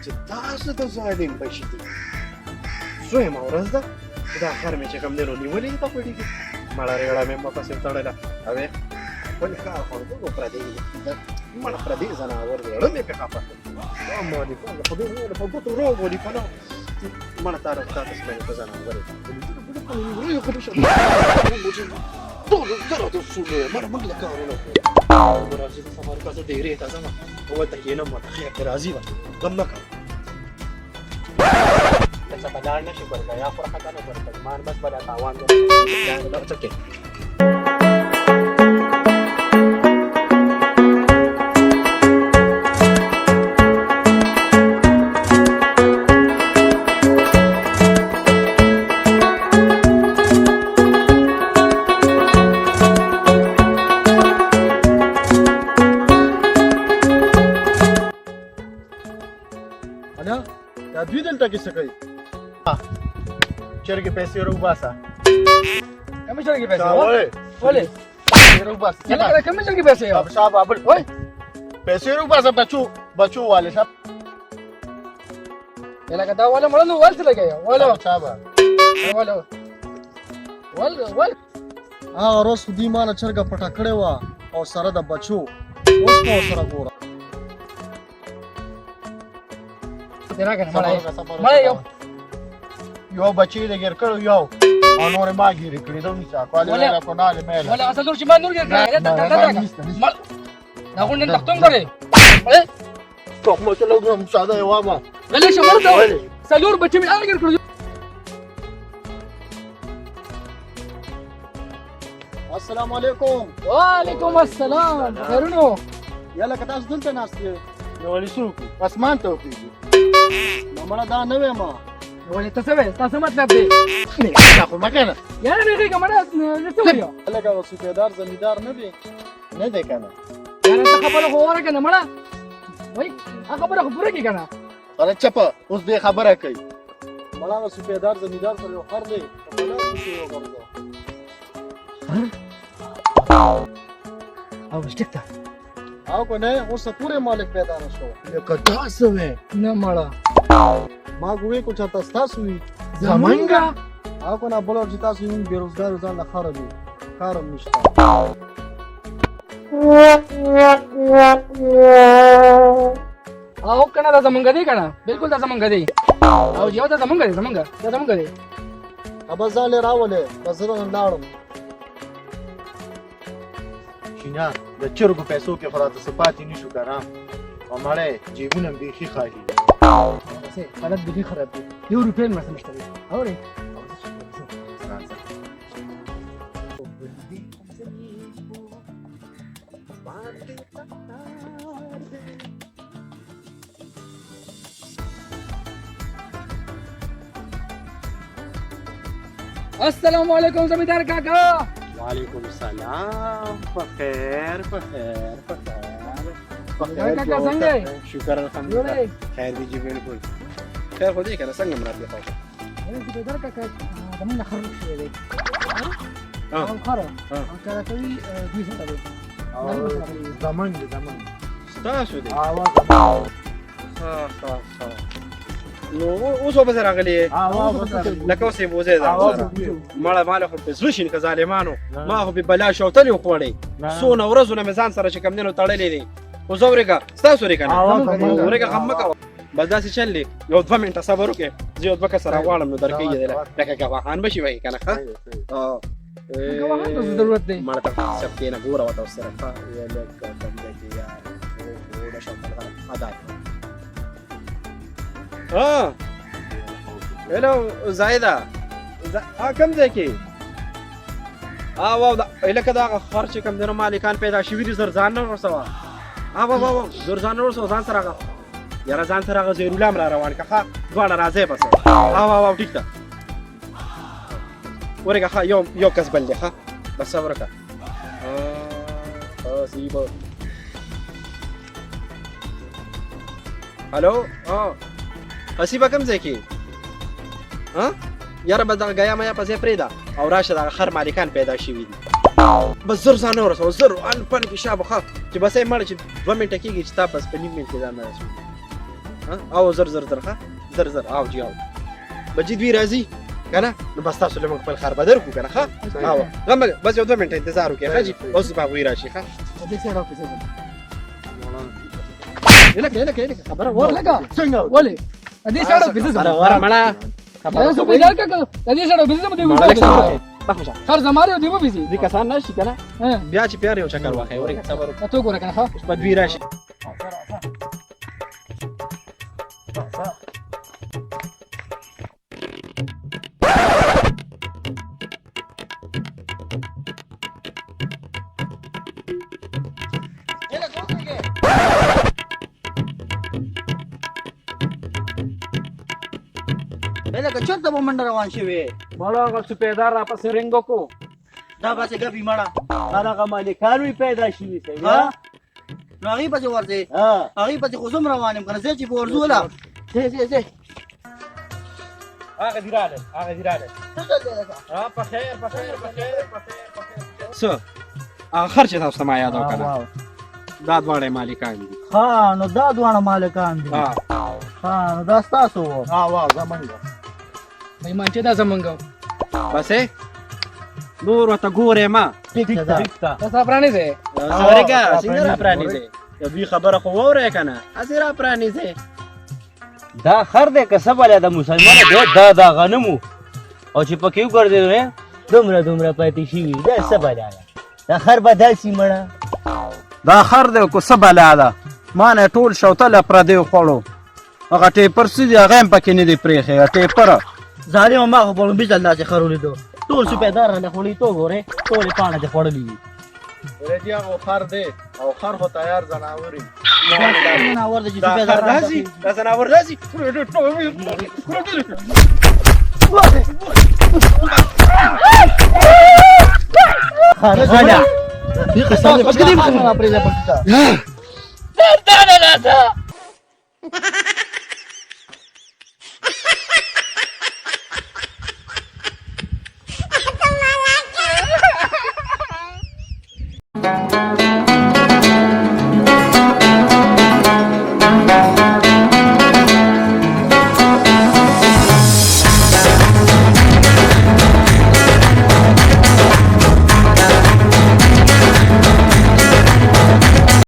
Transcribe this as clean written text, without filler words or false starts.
چې تاسو د ظالم بچي دي دویمه ورځ ده چې دا خر مې چې کوم دی نو نیولې دي په پټي کې مړه ریړه مې مپسې تړله اوې بل کار خو دغه پردی مړه پردی ځناور دی ړه مې پې خفه دا مالي په خدای ویله په ګوتو روغ ولي په نو مړه تاره تاسو مې په ځناور ټول زره د سولې مړه موږ له کارونه کوو راځي د سفر کاسه ډېرې ته ځم وته کېنم ورته خیر کې راځي وه غم نه کوه که څه بلاړ نه شي ورکړه یا خو راخطا نه ورکړه مان بس بلا تاوان دا څه کوي دوی دلته کې څه کوي چرګې پیسې وروباسه کومې چرګې پیسې ولې وروباسه کومې چرګې پیسې صاحب ابل وای پیسې وروباسه بچو والے صاحب لکه دا ولا مړ نو ولته لګي ولا صاحب ول هغه روز دې مانه چرګه پټه کړې وه او سره د بچو اوس په سره ګوره یو بچی د ګیر کړو یو او نور ما ګیر کړی دا نشا کولای نه کو نه مې ولا اصل نور چې ما نور ګیر کړی دا غونډه تختم کړی کوم څه لګم ساده یو ما غلی شمر دا سلور بچی مې هغه ګیر کړو السلام علیکم وعلیکم السلام خیرونو یاله که تاسو دلته ناست یې نو ولې څوک اسمان ته وکړي نو مړه دا نه وې ما ولې تاسو وې تاسو مطلب دی نه خو مکنه یاره دې کومه نه څه ویو لکه سپیدار زمیدار نه دی نه دی کنه یاره ته خبره خو ورکه نه مړه وای هغه خبره خو پوره کی کنه اره چپه اوس دې خبره کوي مړه سپیدار زمیدار سره یو خر دی او شتکته او که نه اوس پورې مالک پیدا نه شو لکه تاسو وې نه مړه ما ګوې کو چاته ستاسو وي زمونږه او که نه بل چې تاسو یې بېروزګار ځان له خره دي کار هم نشته او کنه دا زمونږ دی کنه بالکل دا زمونږ دی او یو دا زمونږ دی زمونږ دی ابا ځان یې راولې بس زه نن لاړم شینا د چرګو پیسو کې خراته سپاتې نشو کنه او مړې جیبونه هم بیخي خالي بس حالت بیخي خراب دی یو روپۍ مرسته نشته دی اورې السلام علیکم زمیندار کاکا وعلیکم السلام بخیر بخیر کاکا څنګه شکر الحمدلله خیر دی جی بالکل خیر خو دې کنه څنګه مراد خو زمیندار کاکا زمونږ خراب شوی دی او خراب او کله کوي دوی سره دی زمان ستاسو دی ها نو اوس به راغلی لکه اوس یې بوزې ده مړه ماله خو په زړه شین که ظالمانو ما خو په بلا شوتلې وخوړی څونه ورځونه مې ځان سره چې کوم دینو تړلې دي خو زه ورېږه ستاسو ورې که نه ورېږه غم مه کوه بس داسې چل دی یو 2 منټه صبر وکړې زه یو 2 کسه راغواړم نو درکوي دی لکه ګواهان به شي وایي که نه ښه ګواهان ته ضرورت دی مړه ته سب کېنه ګوره ورته ورسره ښه لکه بنده کې یار وړه شوتل ادا هلو زایده کم ځای کې واو لکه دا هغه خر چې کوم دی نو مالکان پیدا شوي دي زر ځان نه ورسوه واو زر ځان نه ورسوه ځان سره هغه یاره ځان سره هغه زیرالله هم را روان که ښه دواړه راځئ بس واو ټیک ده ورېږه ښه یو کس بل دی ښه بس صبر وکړه سیبه هلو حسیبه کوم ځای کې یاره بس دغه ګیا میا په ځای پرېږده او راشه دغه خر مالکان پیدا شوي دي بس زر ځان نه ورسوه زر ان پن کې شابه ښه چې بس یې مړه چې 2 منټه کېږي چې تا بس په نیم منټ کې ځان نه رسوي او زر زر زر ښه زر زر او جی او مجید وی راځي کنه نو بس تاسو له موږ خپل خر بدر کو کنه ښه او غم بس یو 2 منټه انتظار وکړئ ښه جی اوس به وی راشي ښه دې سره پیسې لکه خبره ور لګا څنګه ولې دې سره پیسې اره ور مړه خبره سو پیدا کړه دې سره پیسې مده بخښه خر زماره دی مو پیسې دې کسان نشي کنه بیا چې پیار یو چکر واخی ورې صبر ته ګوره کنه ها اوس په وی راشي لکه چرته به منډه روان شوې مړه هغه سپیدار را پسې رنګ وکړو دا پسې ګپي مړه هغه مالکان وي پیدا شوي سړي ها نو هغې پسې ورځې ها هغې پسې خو زه هم روان یم که نه زه چې به ورځو وله ځې هغه دې راغلی هغه دې راغلی په خیر په خیر په خیر په خیر په خیر څه هغه خر چې تاسو ته ما یاد او کنه دا دواړه مالکان دي ها نو دا دواړه مالکان دي ها نو دا ستاسو و وا زمونږ ایمان چې دا زمونږ بسې نور ورته ګورې ما ټیک ده تاسو پرانیزه ورګه څنګه را پرانیزې د دوی خبره خو واورې که نه هسې را پرانیزې دا خر دی که څه بله د مسلمانه دی دا غنمو او چې پکې وګرځېدو نه دومره پاتې شوي دا څه بلا ده دا خر به داسې مړه دا خر دی کو څه بلا ده ما نه ټول شوتله پردی خوړو هغه ټیپر څه دي هغه هم پکې نه دی پرېښی ټیپره ظالمه ما خو په لومبي ځل داسې خر ولیدو ټول سپېدارانې خوړلي تو ګورې ټولې پاڼه دې خوړلي وي ورېدي هغه خر دی او خر خو تیار ځناور وي ځناور دی چې دا خر سپېداران داسې دا ځناور داسې خر غلا بس کدی